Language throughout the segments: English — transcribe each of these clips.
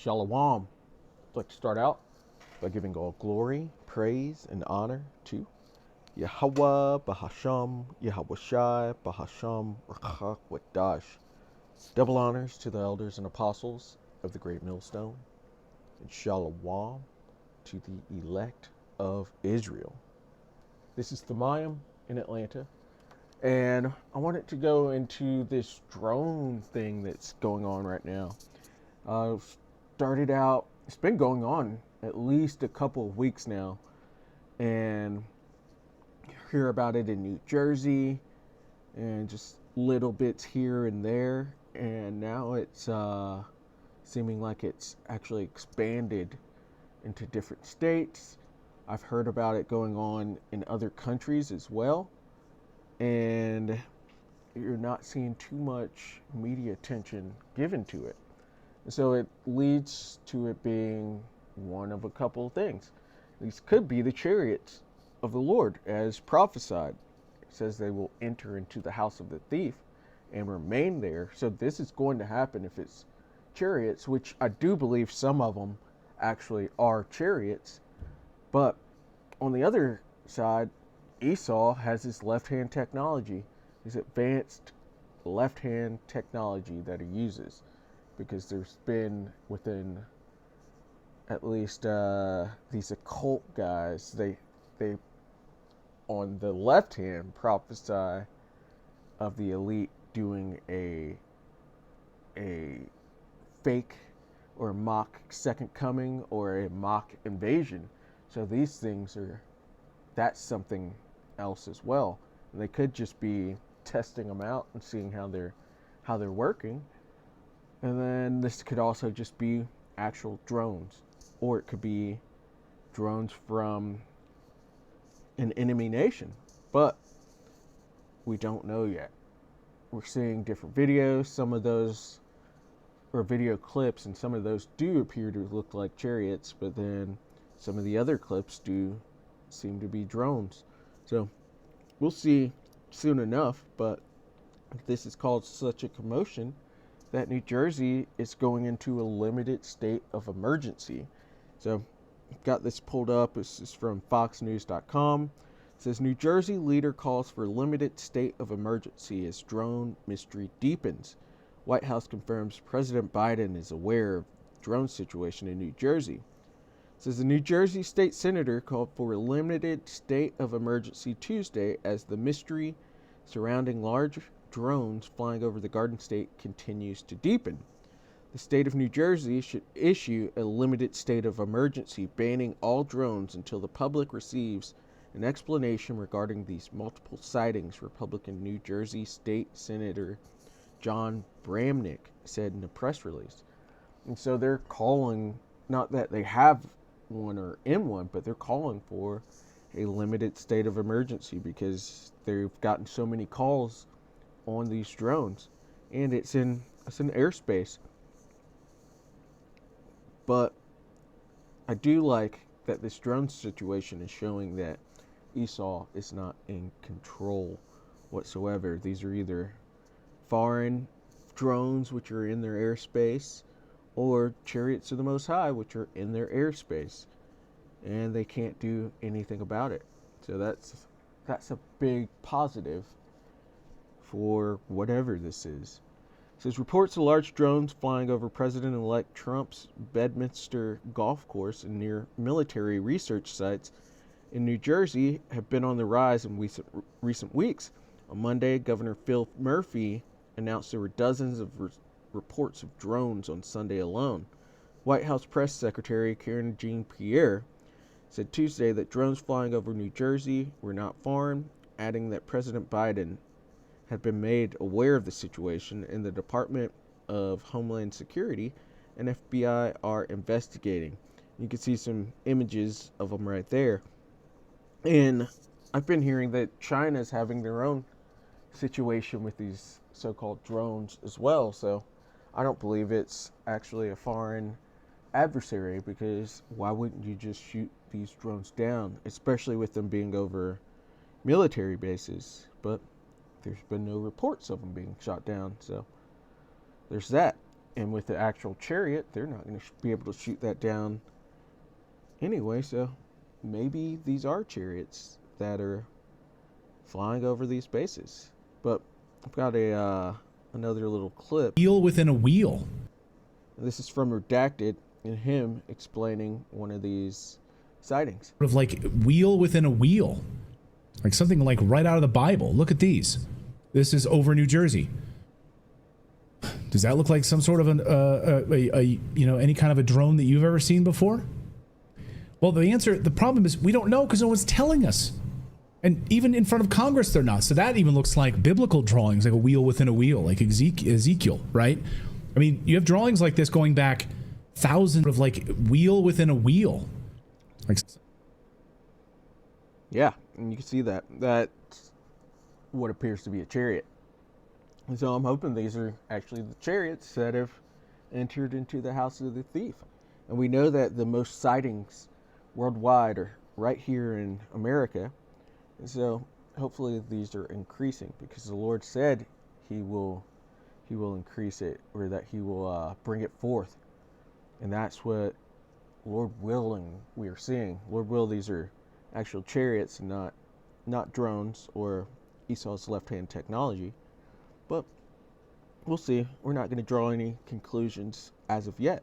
Shalom. I'd like to start out by giving all glory, praise, and honor to Yahweh, Bahasham, Yahweh Shai, Bahasham, Rachak, Double honors to the elders and apostles of the Great Millstone, and Shalom to the elect of Israel. This is Thamayim in Atlanta, and I wanted to go into this drone thing that's going on right now. Started out, it's been going on at least a couple of weeks now, and hear about it in New Jersey and just little bits here and there, and now it's seeming like it's actually expanded into different states. I've heard about it going on in other countries as well, and you're not seeing too much media attention given to it. And so it leads to it being one of a couple of things. These could be the chariots of the Lord, as prophesied. It says they will enter into the house of the thief and remain there. So this is going to happen if it's chariots, which I do believe some of them actually are chariots. But on the other side, Esau has his left-hand technology, his advanced left-hand technology that he uses, because there's been within at least these occult guys, they on the left hand prophesy of the elite doing a fake or mock second coming or a mock invasion. So these things that's something else as well. And they could just be testing them out and seeing how they're working. And then this could also just be actual drones, or it could be drones from an enemy nation, but we don't know yet. We're seeing different videos, some of those are video clips, and some of those do appear to look like chariots, but then some of the other clips do seem to be drones. So we'll see soon enough, but this has caused such a commotion that New Jersey is going into a limited state of emergency. So I've got this pulled up. This is from foxnews.com. It says New Jersey leader calls for limited state of emergency as drone mystery deepens. White House confirms President Biden is aware of drone situation in New Jersey. It says the New Jersey state senator called for a limited state of emergency Tuesday as the mystery surrounding large drones flying over the Garden State continues to deepen. The state of New Jersey should issue a limited state of emergency banning all drones until the public receives an explanation regarding these multiple sightings, Republican New Jersey State Senator John Bramnick said in a press release. And so they're calling, not that they have one or in one, but they're calling for a limited state of emergency because they've gotten so many calls on these drones, and it's in airspace. But I do like that this drone situation is showing that Esau is not in control whatsoever. These are either foreign drones, which are in their airspace, or chariots of the Most High, which are in their airspace, and they can't do anything about it. So that's a big positive for whatever this is. It says reports of large drones flying over President-elect Trump's Bedminster golf course and near military research sites in New Jersey have been on the rise in recent weeks. On Monday, Governor Phil Murphy announced there were dozens of reports of drones on Sunday alone. White House Press Secretary Karen Jean-Pierre said Tuesday that drones flying over New Jersey were not foreign, adding that President Biden had been made aware of the situation, and the Department of Homeland Security and FBI are investigating. You can see some images of them right there. And I've been hearing that China's having their own situation with these so-called drones as well, so I don't believe it's actually a foreign adversary, because why wouldn't you just shoot these drones down, especially with them being over military bases? But there's been no reports of them being shot down, so there's that. And with the actual chariot, they're not going to be able to shoot that down anyway. So maybe these are chariots that are flying over these bases. But I've got another little clip. Wheel within a wheel. This is from Redacted and him explaining one of these sightings. Sort of like wheel within a wheel. Like something like right out of the Bible. Look at these. This is over New Jersey. Does that look like some sort of any kind of a drone that you've ever seen before? Well, the problem is we don't know because no one's telling us. And even in front of Congress, they're not. So that even looks like biblical drawings, like a wheel within a wheel, like Ezekiel, right? I mean, you have drawings like this going back thousands of like wheel within a wheel. Like, yeah, and you can see that. That's what appears to be a chariot. And so I'm hoping these are actually the chariots that have entered into the house of the thief. And we know that the most sightings worldwide are right here in America. And so hopefully these are increasing, because the Lord said he will increase it, or that he will bring it forth. And that's what, Lord willing, we are seeing. Lord will, these are actual chariots and not drones or Esau's left-hand technology. But we'll see. We're not going to draw any conclusions as of yet.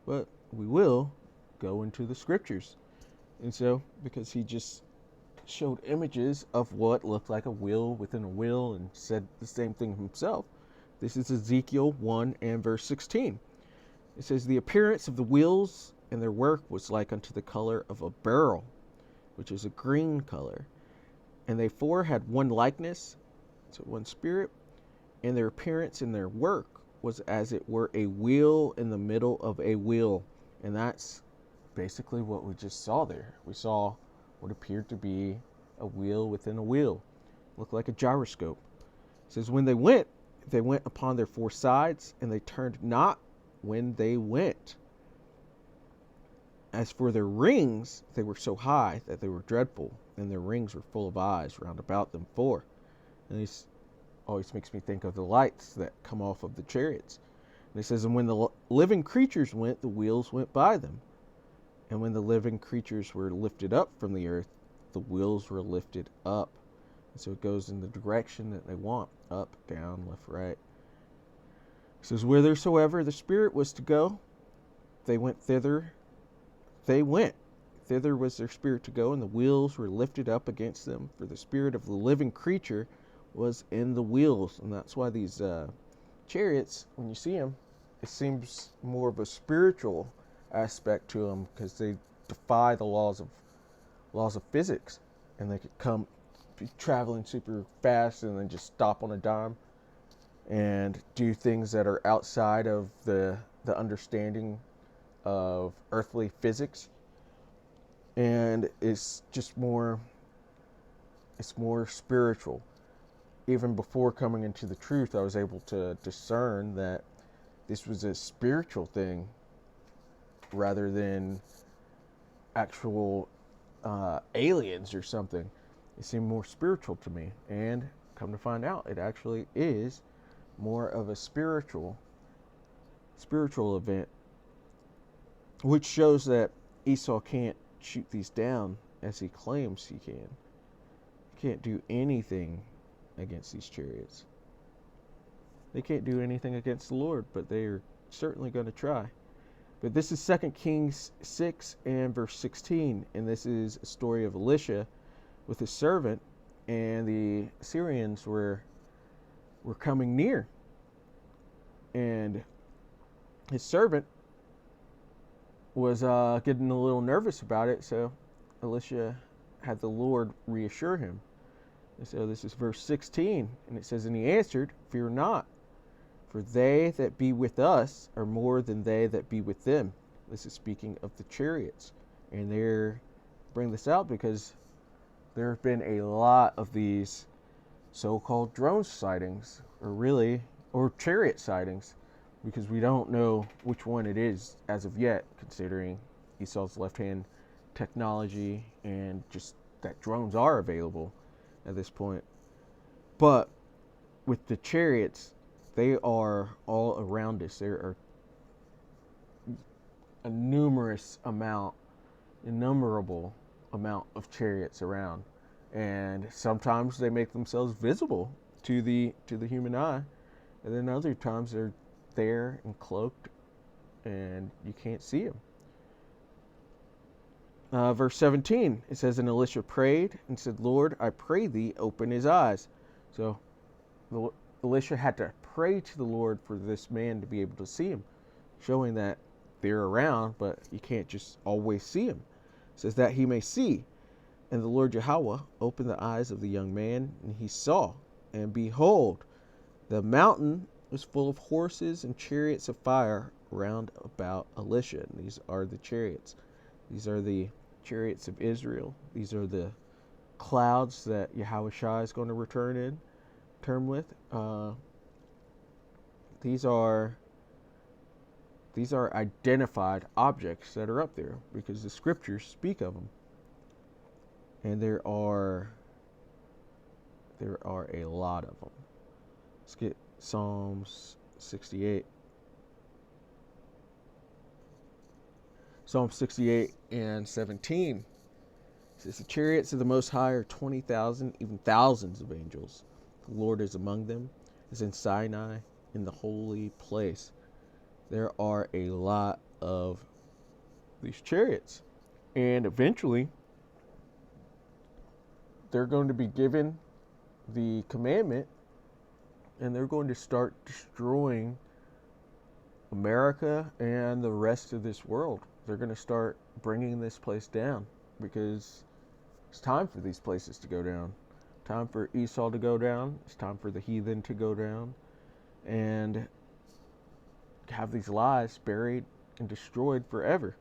But we will go into the scriptures. And so, because he just showed images of what looked like a wheel within a wheel and said the same thing himself, this is Ezekiel 1 and verse 16. It says, "The appearance of the wheels and their work was like unto the color of a beryl, which is a green color. And they four had one likeness," so one spirit, "and their appearance and their work was as it were a wheel in the middle of a wheel." And that's basically what we just saw there. We saw what appeared to be a wheel within a wheel. Looked like a gyroscope. It says, "When they went upon their four sides, and they turned not when they went. As for their rings, they were so high that they were dreadful, and their rings were full of eyes round about them four." And this always makes me think of the lights that come off of the chariots. And it says, "And when the living creatures went, the wheels went by them. And when the living creatures were lifted up from the earth, the wheels were lifted up." And so it goes in the direction that they want. Up, down, left, right. It says, "Whithersoever the Spirit was to go, they went thither. They went. Thither was their spirit to go, and the wheels were lifted up against them. For the spirit of the living creature was in the wheels." And that's why these chariots, when you see them, it seems more of a spiritual aspect to them, because they defy the laws of physics, and they could be traveling super fast and then just stop on a dime and do things that are outside of the understanding of earthly physics. And it's more spiritual. Even before coming into the truth, I was able to discern that this was a spiritual thing rather than actual aliens or something. It seemed more spiritual to me, and come to find out, it actually is more of a spiritual event, which shows that Esau can't shoot these down as he claims he can. He can't do anything against these chariots. They can't do anything against the Lord, but they are certainly going to try. But this is 2 Kings 6 and verse 16, and this is a story of Elisha with his servant, and the Syrians were coming near, and his servant was getting a little nervous about it, so Elisha had the Lord reassure him. And so this is verse 16, and it says, "And he answered, Fear not, for they that be with us are more than they that be with them." This is speaking of the chariots. And they're bring this out because there have been a lot of these so-called drone sightings, or chariot sightings, because we don't know which one it is as of yet, considering Esau's left-hand technology and just that drones are available at this point. But with the chariots, they are all around us. There are a innumerable amount of chariots around, and sometimes they make themselves visible to the human eye, and then other times they're there and cloaked, and you can't see them. Verse 17, it says, and Elisha prayed and said, Lord, I pray thee, open his eyes. So Elisha had to pray to the Lord for this man to be able to see him, showing that they're around, but you can't just always see him. It says that he may see. And the Lord Yahweh opened the eyes of the young man, and he saw, and behold, the mountain was full of horses and chariots of fire round about Elisha. And these are the chariots. These are the chariots of Israel. These are the clouds that Yahweh Shai is going to return with. These are identified objects that are up there because the scriptures speak of them. And there are a lot of them. Let's get Psalms 68. Psalm 68 and 17 says, the chariots of the Most High are 20,000, even thousands of angels. The Lord is among them, is in Sinai, in the holy place. There are a lot of these chariots. And eventually, they're going to be given the commandment, and they're going to start destroying America and the rest of this world. They're going to start bringing this place down because it's time for these places to go down. Time for Esau to go down. It's time for the heathen to go down and have these lies buried and destroyed forever.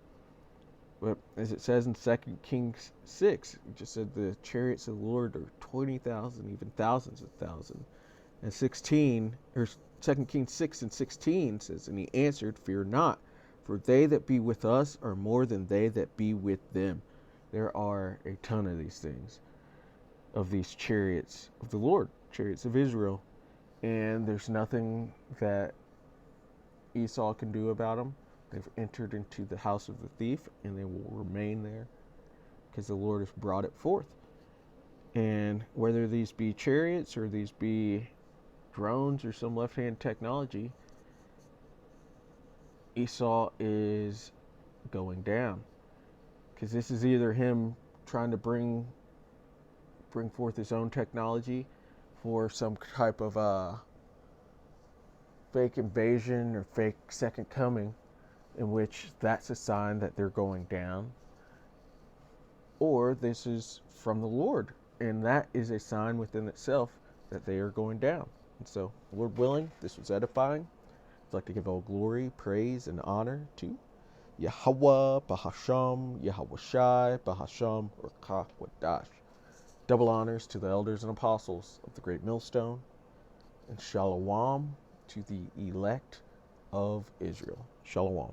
But as it says in 2 Kings 6, it just said the chariots of the Lord are 20,000, even thousands of thousands. And 2 Kings 6 and 16 says, and he answered, fear not, for they that be with us are more than they that be with them. There are a ton of these things, of these chariots of the Lord, chariots of Israel. And there's nothing that Esau can do about them. They've entered into the house of the thief, and they will remain there because the Lord has brought it forth. And whether these be chariots or these be drones or some left-hand technology, Esau is going down, because this is either him trying to bring forth his own technology for some type of fake invasion or fake second coming, in which that's a sign that they're going down, or this is from the Lord, and that is a sign within itself that they are going down. And so, Lord willing, this was edifying. I'd like to give all glory, praise, and honor to Yahweh, Bahasham, Yahweh Shai, Bahasham, Rakah Wadash. Double honors to the elders and apostles of the Great Millstone, and Shalom to the elect of Israel. Shalom.